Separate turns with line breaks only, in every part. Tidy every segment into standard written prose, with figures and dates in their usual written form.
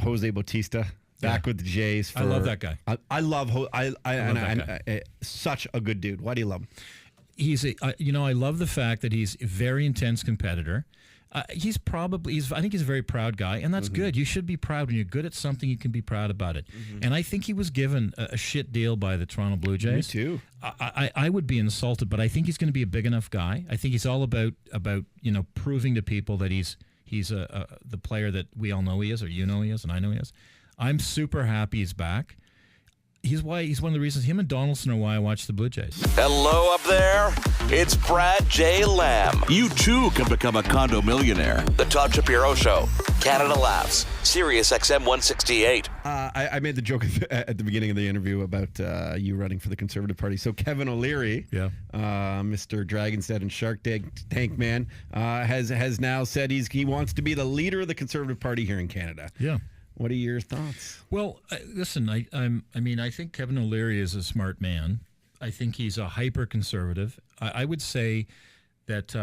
Jose Bautista back with the Jays.
I love that guy.
I love such a good dude. Why do you love him?
I love the fact that he's a very intense competitor. I think he's a very proud guy, and that's good. You should be proud. When you're good at something, you can be proud about it. And I think he was given a shit deal by the Toronto Blue Jays.
Me too.
I would be insulted, but I think he's going to be a big enough guy. I think he's all about proving to people that he's the player that we all know he is, or he is, and I know he is. I'm super happy he's back. He's one of the reasons. Him and Donaldson are why I watch the Blue Jays.
Hello up there. It's Brad J. Lamb. You too can become a condo millionaire. The Todd Shapiro Show. Canada Laughs. Sirius XM 168.
I made the joke at the beginning of the interview about you running for the Conservative Party. So Kevin O'Leary, Mr. Dragon's Den and Shark Tank Man, has now said he wants to be the leader of the Conservative Party here in Canada.
Yeah.
What are your thoughts?
Well, listen, I think Kevin O'Leary is a smart man. I think he's a hyper-conservative. I would say that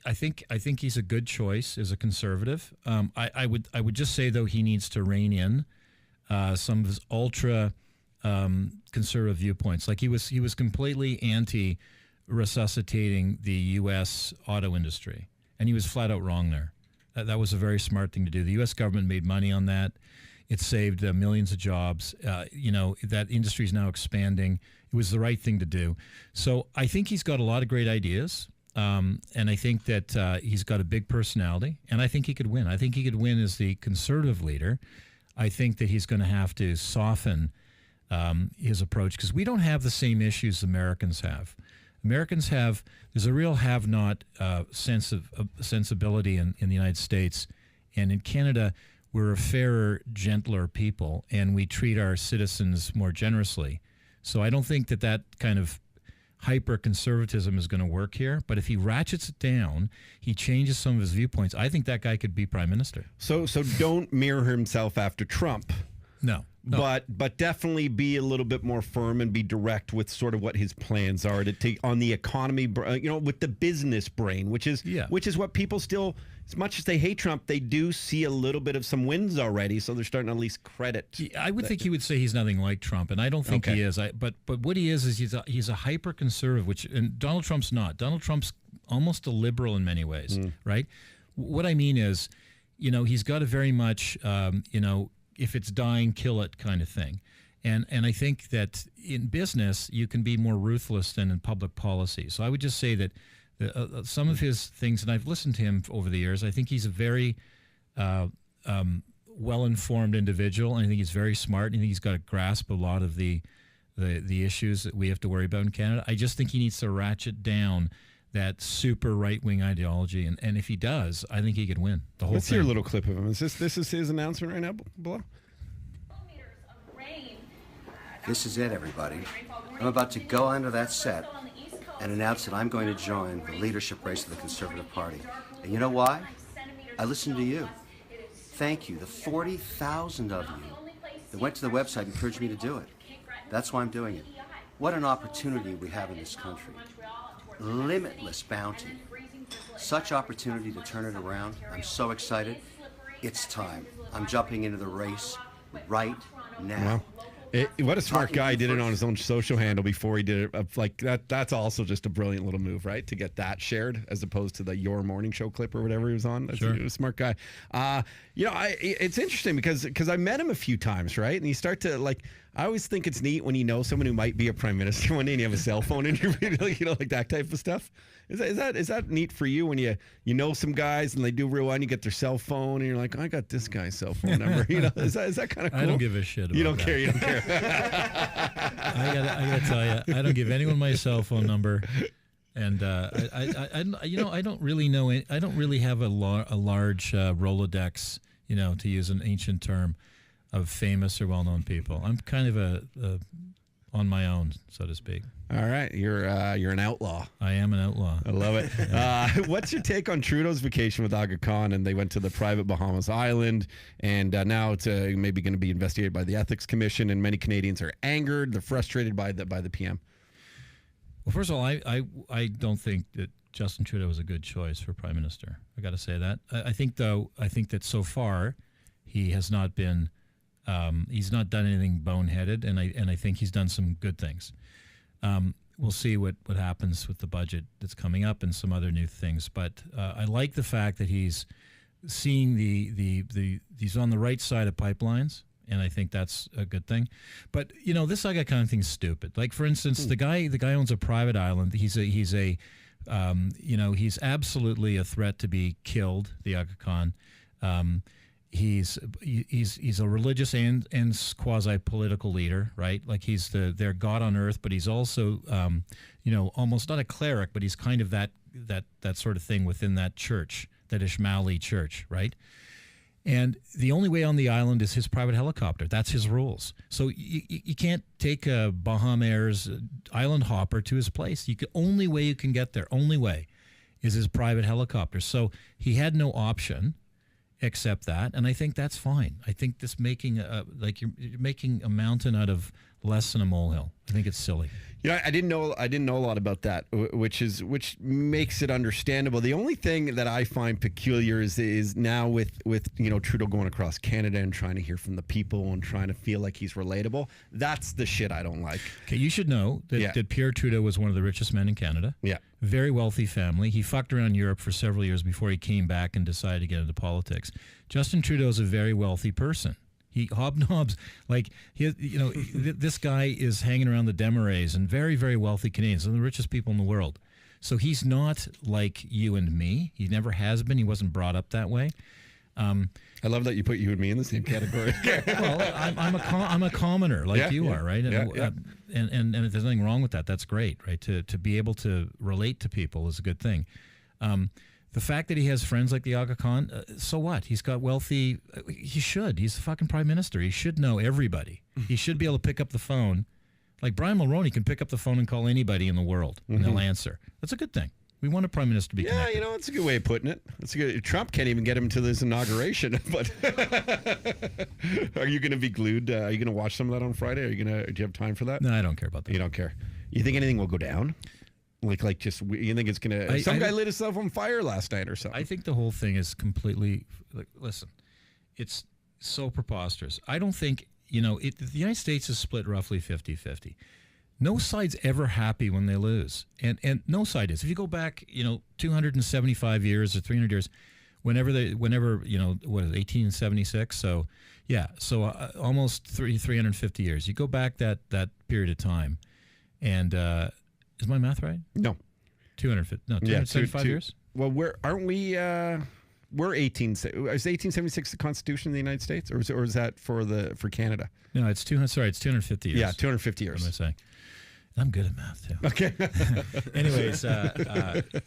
I think he's a good choice as a conservative. I would just say, though, he needs to rein in some of his ultra conservative viewpoints. Like he was completely anti resuscitating the U.S. auto industry, and he was flat out wrong there. That was a very smart thing to do. The U.S. government made money on that. It saved millions of jobs. That industry is now expanding. It was the right thing to do. So I think he's got a lot of great ideas, and I think that he's got a big personality, and I think he could win. I think he could win as the conservative leader. I think that he's going to have to soften his approach because we don't have the same issues Americans have. There's a real have-not sensibility in the United States, and in Canada, we're a fairer, gentler people, and we treat our citizens more generously. So I don't think that kind of hyper-conservatism is going to work here, but if he ratchets it down, he changes some of his viewpoints, I think that guy could be prime minister.
So don't mirror himself after Trump.
No.
But definitely be a little bit more firm and be direct with sort of what his plans are to take on the economy, with the business brain, which is what people still, as much as they hate Trump, they do see a little bit of some wins already, so they're starting to at least credit.
I would think he would say he's nothing like Trump, and I don't think he is. But what he is he's a hyper conservative, and Donald Trump's not. Donald Trump's almost a liberal in many ways, right? What I mean is, he's got a very much, if it's dying, kill it kind of thing. And I think that in business, you can be more ruthless than in public policy. So I would just say that some of his things, and I've listened to him over the years, I think he's a very well-informed individual, and I think he's very smart, and I think he's got a grasp a lot of the issues that we have to worry about in Canada. I just think he needs to ratchet down that super right-wing ideology, and if he does, I think he could win the whole thing.
Let's hear a little clip of him. This is his announcement right now, below?
This is it, everybody. I'm about to go onto that set and announce that I'm going to join the leadership race of the Conservative Party. And you know why? I listened to you. Thank you, the 40,000 of you that went to the website and encouraged me to do it. That's why I'm doing it. What an opportunity we have in this country. Limitless bounty. Such opportunity to turn it around. I'm so excited. It's time. I'm jumping into the race right now.
Wow. What a smart guy. He did it on his own social handle before he did it. Like that's also just a brilliant little move, right? To get that shared as opposed to the Your Morning Show clip or whatever he was on. That's a smart guy. It's interesting because I met him a few times, right? And you start to I always think it's neat when you know someone who might be a prime minister one day and you have a cell phone interview, like that type of stuff. Is that neat for you when you know some guys and they do real well and you get their cell phone and you're like, I got this guy's cell phone number. Is that kind of cool?
I don't give a shit about
You don't
that.
care. You don't care.
I gotta tell you, I don't give anyone my cell phone number, and I don't really know. I don't really have a large Rolodex, to use an ancient term, of famous or well-known people. I'm kind of a on my own, so to speak.
All right, you're an outlaw.
I am an outlaw.
I love it. What's your take on Trudeau's vacation with Aga Khan? And they went to the private Bahamas island, and now it's maybe going to be investigated by the Ethics Commission. And many Canadians are angered. They're frustrated by the PM.
Well, first of all, I don't think that Justin Trudeau was a good choice for prime minister. I got to say that. I think that so far he has not been He's not done anything boneheaded, and I think he's done some good things. We'll see what happens with the budget that's coming up and some other new things. But I like the fact that he's seeing he's on the right side of pipelines, and I think that's a good thing. But this Aga Khan thing's stupid. Like, for instance, the guy owns a private island. He's absolutely a threat to be killed. The Aga Khan. He's a religious and quasi-political leader, right? Like, he's their God on earth, but he's also almost not a cleric, but he's kind of that sort of thing within that church, that Ismaili church, right? And the only way on the island is his private helicopter. That's his rules. So you can't take a Baham Air's island hopper to his place. Only way you can get there, only way, is his private helicopter. So he had no option except that, and I think that's fine. I think this you're making a mountain out of less than a molehill. I think it's silly.
I didn't know a lot about that, which makes it understandable. The only thing that I find peculiar is now with Trudeau going across Canada and trying to hear from the people and trying to feel like he's relatable. That's the shit I don't like.
Okay, you should know that Pierre Trudeau was one of the richest men in Canada.
Yeah.
Very wealthy family. He fucked around Europe for several years before he came back and decided to get into politics. Justin Trudeau is a very wealthy person. He hobnobs, this guy is hanging around the Desmarais and very, very wealthy Canadians, some of the richest people in the world. So he's not like you and me. He never has been. He wasn't brought up that way.
I love that you put you and me in the same category.
Well, I'm a commoner like you are, right? And if there's nothing wrong with that, that's great, right? To be able to relate to people is a good thing. The fact that he has friends like the Aga Khan, so what? He's got wealthy. He should. He's the fucking prime minister. He should know everybody. He should be able to pick up the phone. Like Brian Mulroney can pick up the phone and call anybody in the world, and they'll answer. That's a good thing. We want a prime minister to be connected.
It's a good way of putting it. That's a good. Trump can't even get him to this inauguration. But are you going to be glued? Are you going to watch some of that on Friday? Do you have time for that?
No, I don't care about that.
You don't care. You think anything will go down? You think it's gonna? Some guy lit himself on fire last night or something.
I think the whole thing is completely. Listen, it's so preposterous. I don't think the United States is split roughly 50-50. No side's ever happy when they lose, and no side is. If you go back, 275 years or 300 years, whenever what is it, 1876? So yeah, almost 350 years. You go back that period of time, and. Is my math right?
No.
275 years?
Well, aren't we? We're 1876 the Constitution of the United States, or is that for Canada?
No, it's 250 years.
Yeah, 250 years.
What am I saying? I'm good at math too.
Okay.
Anyways,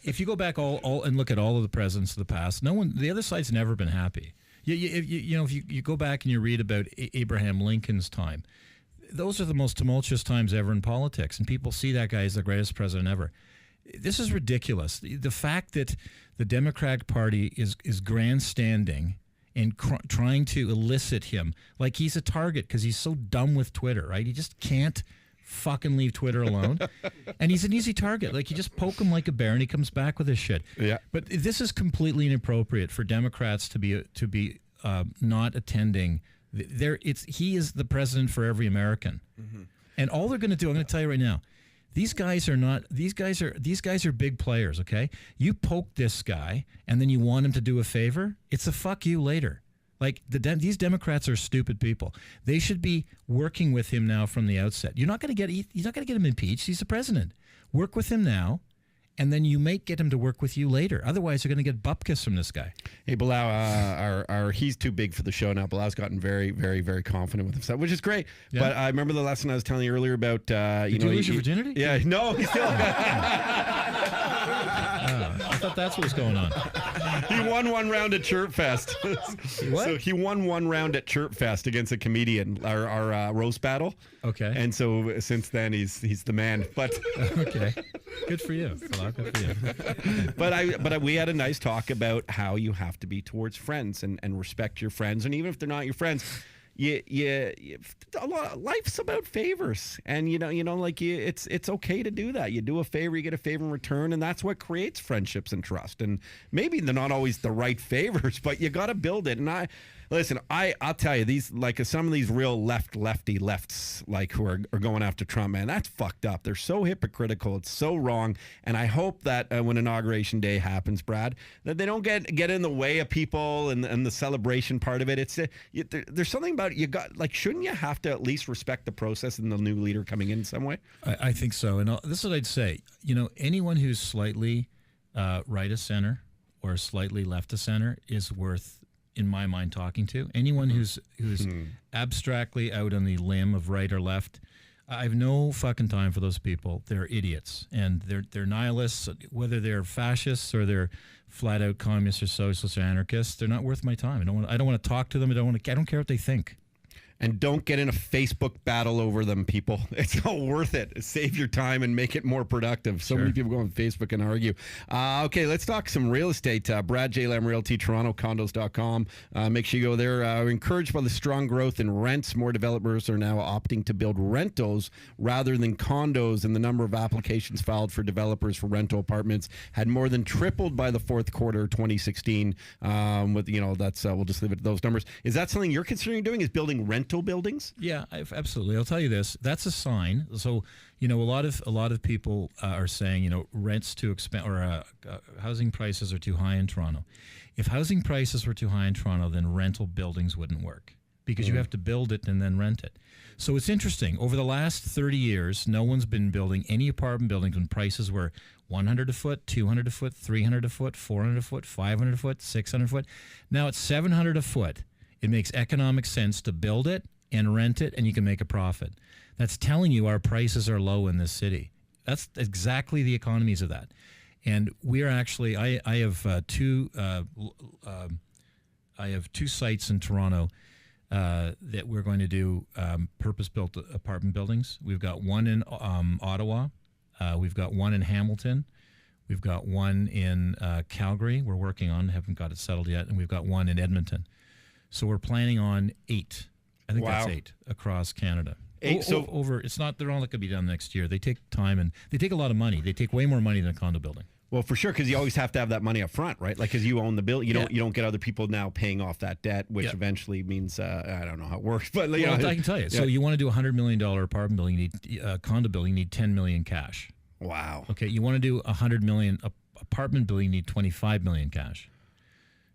if you go back all and look at all of the presidents of the past, the other side's never been happy. If you go back and you read about Abraham Lincoln's time. Those are the most tumultuous times ever in politics, and people see that guy as the greatest president ever. This is ridiculous. The fact that the Democratic Party is grandstanding and trying to elicit him, like he's a target because he's so dumb with Twitter, right? He just can't fucking leave Twitter alone. And he's an easy target. Like, you just poke him like a bear and he comes back with his shit.
Yeah.
But this is completely inappropriate for Democrats to be not attending. He is the president for every American. Mm-hmm. And all they're going to do, I'm going to tell you right now, these guys are big players, okay? You poke this guy and then you want him to do a favor, it's a fuck you later. Like, these Democrats are stupid people. They should be working with him now from the outset. You're not going to get him impeached. He's the president. Work with him now, and then you may get him to work with you later. Otherwise, you're going to get bupkis from this guy.
Hey, Bilal, he's too big for the show now. Bilal's gotten very, very, very confident with himself, which is great. Yeah. But I remember the lesson I was telling you earlier about...
Did you lose your virginity?
Yeah, no, he's still...
I thought that's what was going on.
He won one round at Chirp Fest.
What?
So he won one round at Chirp Fest against a comedian, our roast battle.
Okay.
And so since then, he's the man. But
okay, good for you. Good for you.
But we had a nice talk about how you have to be towards friends and respect your friends, and even if they're not your friends. Life's about favors, and it's okay to do that. You do a favor, you get a favor in return, and that's what creates friendships and trust. And maybe they're not always the right favors, but you got to build it. And Listen, I'll tell you, these like some of these real lefts like who are going after Trump, man, that's fucked up. They're so hypocritical. It's so wrong. And I hope that when Inauguration Day happens, Brad, that they don't get in the way of people and the celebration part of it. It's there's something about it. You got like, shouldn't you have to at least respect the process and the new leader coming in some way?
I think so. And this is what I'd say. You know, anyone who's slightly right of center or slightly left of center is worth, in my mind, talking to. Anyone who's abstractly out on the limb of right or left, I have no fucking time for those people. They're idiots, and they're nihilists. Whether they're fascists or they're flat out communists or socialists or anarchists, they're not worth my time. I don't want to talk to them. I don't care what they think.
And don't get in a Facebook battle over them, people. It's not worth it. Save your time and make it more productive. So many people go on Facebook and argue. Okay, let's talk some real estate. Brad J. Lamb Realty, TorontoCondos.com. Make sure you go there. Encouraged by the strong growth in rents, more developers are now opting to build rentals rather than condos, and the number of applications filed for developers for rental apartments had more than tripled by the fourth quarter of 2016. With that's we'll just leave it at those numbers. Is that something you're considering doing? Is building rental buildings?
Yeah, absolutely. I'll tell you this. That's a sign. So, a lot of people are saying, rents too expensive or housing prices are too high in Toronto. If housing prices were too high in Toronto, then rental buildings wouldn't work because you have to build it and then rent it. So it's interesting. Over the last 30 years, no one's been building any apartment buildings when prices were 100 a foot, 200 a foot, 300 a foot, 400 a foot, 500 a foot, 600 a foot. Now it's 700 a foot. It makes economic sense to build it and rent it, and you can make a profit. That's telling you our prices are low in this city. That's exactly the economies of that. And we're actually, I have two sites in Toronto that we're going to do purpose-built apartment buildings. We've got one in Ottawa. We've got one in Hamilton. We've got one in Calgary. We're working on, haven't got it settled yet, and we've got one in Edmonton. So we're planning on 8. I think that's 8 across Canada.
8. So
over, it's not. They're all not going to be done next year. They take time and they take a lot of money. They take way more money than a condo building.
Well, for sure, because you always have to have that money up front, right? Like, because you own the building, you don't get other people now paying off that debt, which eventually means I don't know how it works, but I
can tell you. So you want to do $100 million apartment building, you need condo building, you need $10 million cash.
Wow.
Okay, you want to do $100 million apartment building, you need $25 million cash.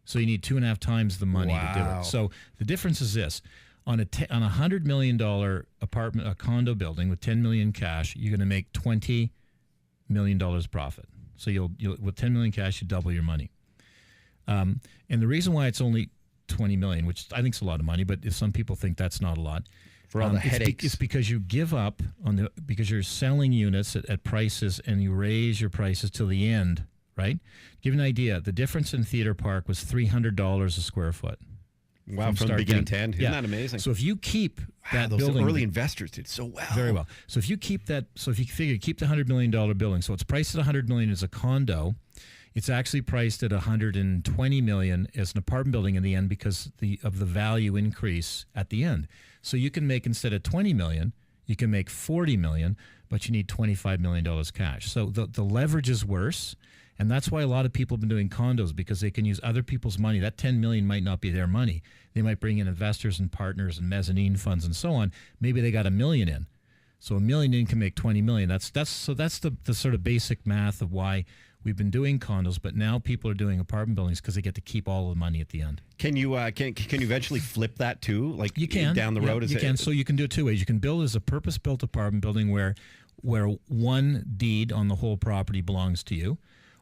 So you need 2.5 times the money to do it. So the difference is this: on a $100 million a condo building with $10 million cash, you're going to make $20 million profit. So you'll with $10 million cash, you double your money. And the reason why it's only $20 million, which I think is a lot of money, but if some people think that's not a lot,
for all the headaches,
it's because you give up because you're selling units at prices and you raise your prices till the end. Right? Give you an idea. The difference in Theatre Park was $300 a square foot.
Wow, from beginning to end. Isn't that amazing?
So if you keep that
those
building,
early investors did so well.
Very well. So if you keep that, keep the $100 million building. So it's priced at $100 million as a condo. It's actually priced at $120 million as an apartment building in the end because of the value increase at the end. So you can make, instead of $20 million, you can make $40 million, but you need $25 million cash. So the leverage is worse. And that's why a lot of people have been doing condos, because they can use other people's money. That $10 million might not be their money. They might bring in investors and partners and mezzanine funds and so on. Maybe they got $1 million in. So $1 million in can make $20 million. That's the sort of basic math of why we've been doing condos, but now people are doing apartment buildings because they get to keep all of the money at the end.
Can you eventually flip that too? Like, you can down the road.
You can. So you can do it two ways. You can build as a purpose-built apartment building where one deed on the whole property belongs to you.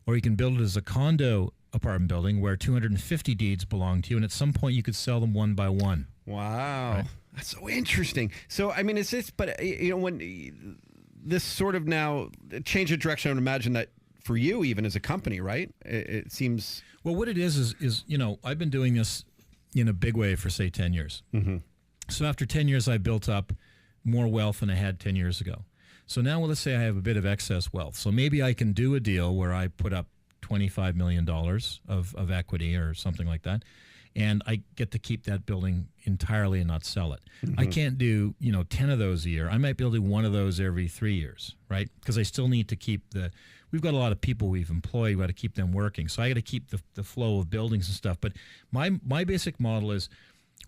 Or you can build it as a condo apartment building where 250 deeds belong to you, and at some point you could sell them one by one.
Wow. Right? That's so interesting. So, I mean, it's just, but, when this sort of now change of direction, I would imagine that for you, even as a company, right? It seems.
Well, what it is, I've been doing this in a big way for, say, 10 years. Mm-hmm. So after 10 years, I built up more wealth than I had 10 years ago. So now, let's say I have a bit of excess wealth. So maybe I can do a deal where I put up $25 million of equity or something like that, and I get to keep that building entirely and not sell it. Mm-hmm. I can't do 10 of those a year. I might be able to do one of those every 3 years, right? Because I still need to keep we've got a lot of people we've employed. We've got to keep them working. So I got to keep the flow of buildings and stuff. But my basic model is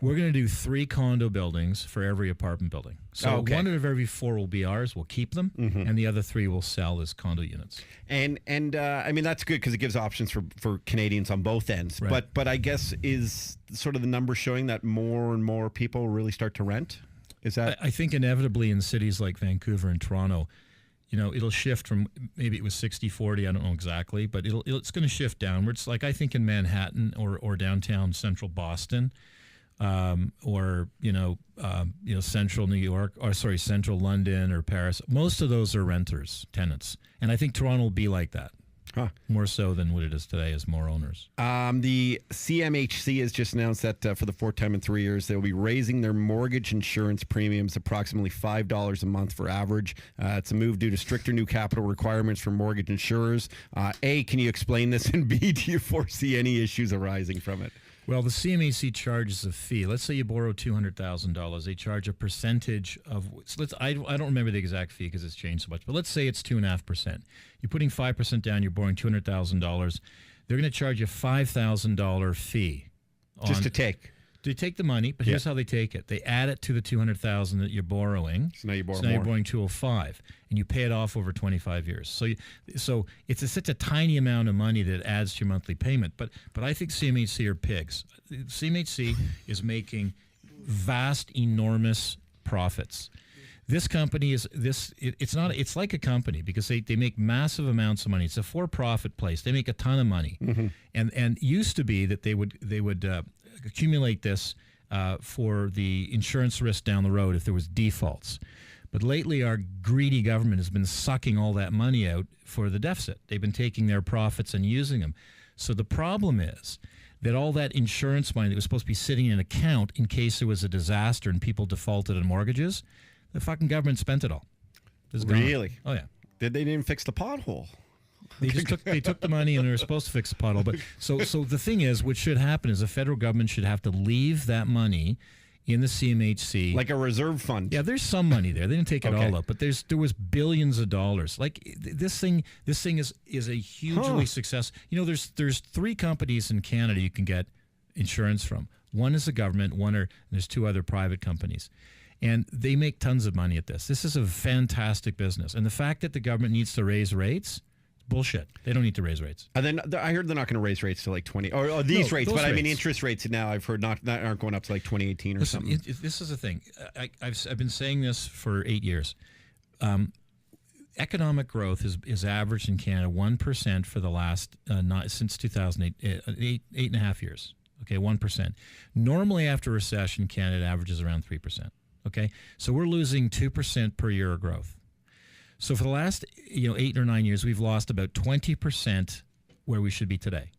We're going to do 3 condo buildings for every apartment building. So one out of every 4 will be ours. We'll keep them, and the other 3 will sell as condo units.
And I mean, that's good because it gives options for Canadians on both ends.
Right.
But I guess is sort of the number showing that more and more people really start to rent? Is that?
I think inevitably in cities like Vancouver and Toronto, it'll shift from, maybe it was 60-40, I don't know exactly, but it's going to shift downwards. Like I think in Manhattan or downtown central Boston, or central New York, or central London or Paris. Most of those are renters, tenants, and I think Toronto will be like that. More so than what it is today, as more owners.
The CMHC has just announced that for the 4th time in 3 years, they'll be raising their mortgage insurance premiums approximately $5 a month for average. It's a move due to stricter new capital requirements for mortgage insurers. A, can you explain this? And B, do you foresee any issues arising from it?
Well, the CMHC charges a fee. Let's say you borrow $200,000. They charge a percentage of. So I don't remember the exact fee because it's changed so much. But let's say it's 2.5%. You're putting 5% down. You're borrowing $200,000. They're going to charge you a $5,000 fee.
Just to take.
They take the money, but here's how they take it. They add it to the $200,000 that you're borrowing.
So now you borrow
more. You're borrowing $205,000, and you pay it off over 25 years. So it's such a tiny amount of money that adds to your monthly payment. But I think CMHC are pigs. CMHC is making vast, enormous profits. This company it's like a company because they make massive amounts of money. It's a for-profit place. They make a ton of money. And used to be that they would accumulate this for the insurance risk down the road if there was defaults. But lately our greedy government has been sucking all that money out for the deficit. They've been taking their profits and using them. So the problem is that all that insurance money that was supposed to be sitting in an account in case there was a disaster and people defaulted on mortgages, the fucking government spent it all. It's gone.
Really?
Oh, yeah.
They didn't fix the pothole.
They just took the money and they were supposed to fix the pothole. But so the thing is, what should happen is the federal government should have to leave that money in the CMHC,
like a reserve fund.
Yeah, there's some money there. They didn't take it all up, but there was billions of dollars. Like this thing is a hugely success. There's 3 companies in Canada you can get insurance from. One is the government. There's 2 other private companies. And they make tons of money at this. This is a fantastic business. And the fact that the government needs to raise rates, bullshit. They don't need to raise rates.
And then I heard they're not going to raise rates to like 20 or these rates, but I mean interest rates now I've heard not aren't going up to like 2018 or something.
This is the thing. I've been saying this for 8 years. Economic growth is averaged in Canada 1% for the last since 2008, 8.5 years. Okay, 1%. Normally after recession, Canada averages around 3%. Okay, so we're losing 2% per year of growth. So for the last 8 or 9 years, we've lost about 20% where we should be today.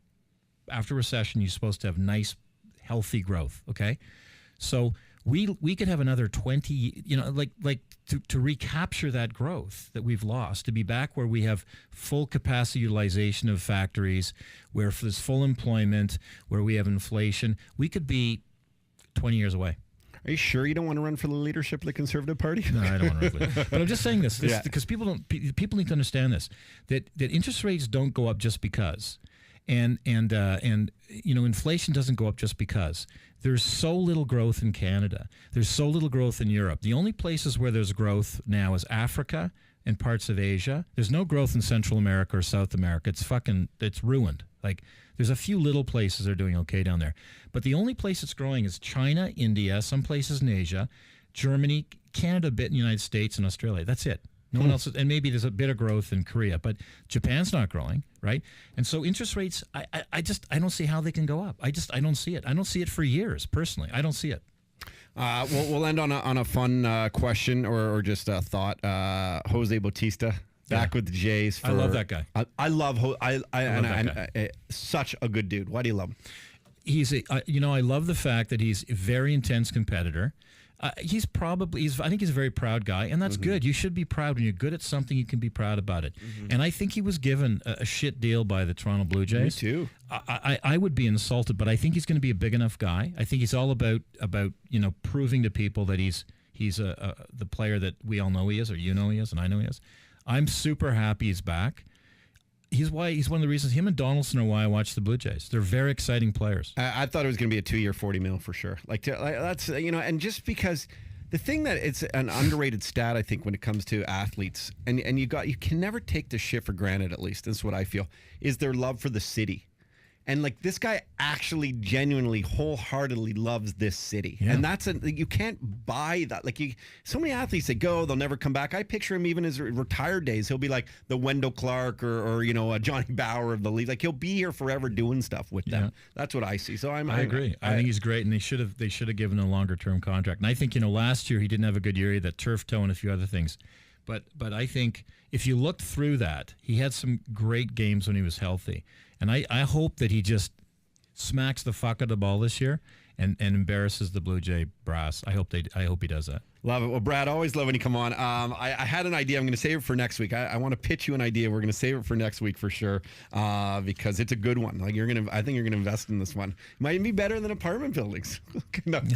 After recession, you're supposed to have nice, healthy growth. Okay, so we could have another 20. To recapture that growth that we've lost, to be back where we have full capacity utilization of factories, where there's full employment, where we have inflation. We could be 20 years away.
Are you sure you don't want to run for the leadership of the Conservative Party?
No, I don't want to run for it. But I'm just saying this because people need to understand this, that interest rates don't go up just because. And inflation doesn't go up just because. There's so little growth in Canada. There's so little growth in Europe. The only places where there's growth now is Africa and parts of Asia. There's no growth in Central America or South America. It's ruined. Like, there's a few little places that are doing okay down there. But the only place that's growing is China, India, some places in Asia, Germany, Canada, a bit in the United States, and Australia. That's it. No one else, and maybe there's a bit of growth in Korea, but Japan's not growing, right? And so interest rates, I don't see how they can go up. I don't see it. I don't see it for years, personally. I don't see it.
We'll end on a fun question or just a thought. Jose Bautista back with the Jays.
I love that guy.
I love that guy. Such a good dude. Why do you love him?
I love the fact that he's a very intense competitor. I think he's a very proud guy, and that's good. You should be proud. When you're good at something, you can be proud about it. And I think he was given a shit deal by the Toronto Blue Jays.
Me too.
I would be insulted, but I think he's going to be a big enough guy. I think he's all about proving to people that he's the player that we all know he is, or he is, and I know he is. I'm super happy he's back. he's one of the reasons. Him and Donaldson are why I watch the Blue Jays. They're very exciting players.
I thought it was going to be a 2-year, $40 million for sure. That's and just because the thing that it's an underrated stat, I think, when it comes to athletes, and you can never take this shit for granted. At least that's what I feel, is their love for the city. And like this guy actually genuinely wholeheartedly loves this city. Yeah. And you can't buy that. Like so many athletes that they'll never come back. I picture him even his retired days. He'll be like the Wendell Clark or a Johnny Bauer of the league. Like he'll be here forever doing stuff with them. That's what I see. So I
agree. I think he's great, and they should have given a longer term contract. And I think last year he didn't have a good year. He had that turf toe and a few other things. But I think if you looked through that, he had some great games when he was healthy. And I hope that he just smacks the fuck out of the ball this year and embarrasses the Blue Jay brass. I hope he does that.
Love it. Well, Brad, always love when you come on. I had an idea. I'm going to save it for next week. I want to pitch you an idea. We're going to save it for next week for sure because it's a good one. Like I think you're going to invest in this one. Might even be better than apartment buildings.
Maybe.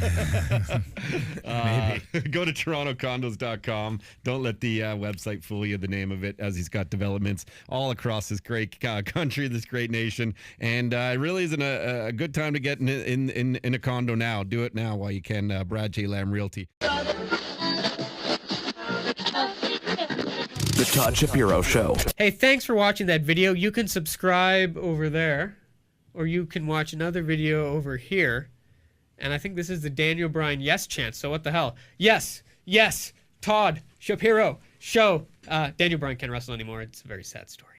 Go to TorontoCondos.com. Don't let the website fool you. The name of it, as he's got developments all across this great country, this great nation, and it really isn't a good time to get in a condo now. Do it now while you can. Brad J. Lamb Realty.
The Todd Shapiro Show.
Hey, thanks for watching that video. You can subscribe over there, or you can watch another video over here. And I think this is the Daniel Bryan yes chant. So what the hell? Yes, Todd Shapiro Show. Daniel Bryan can't wrestle anymore. It's a very sad story.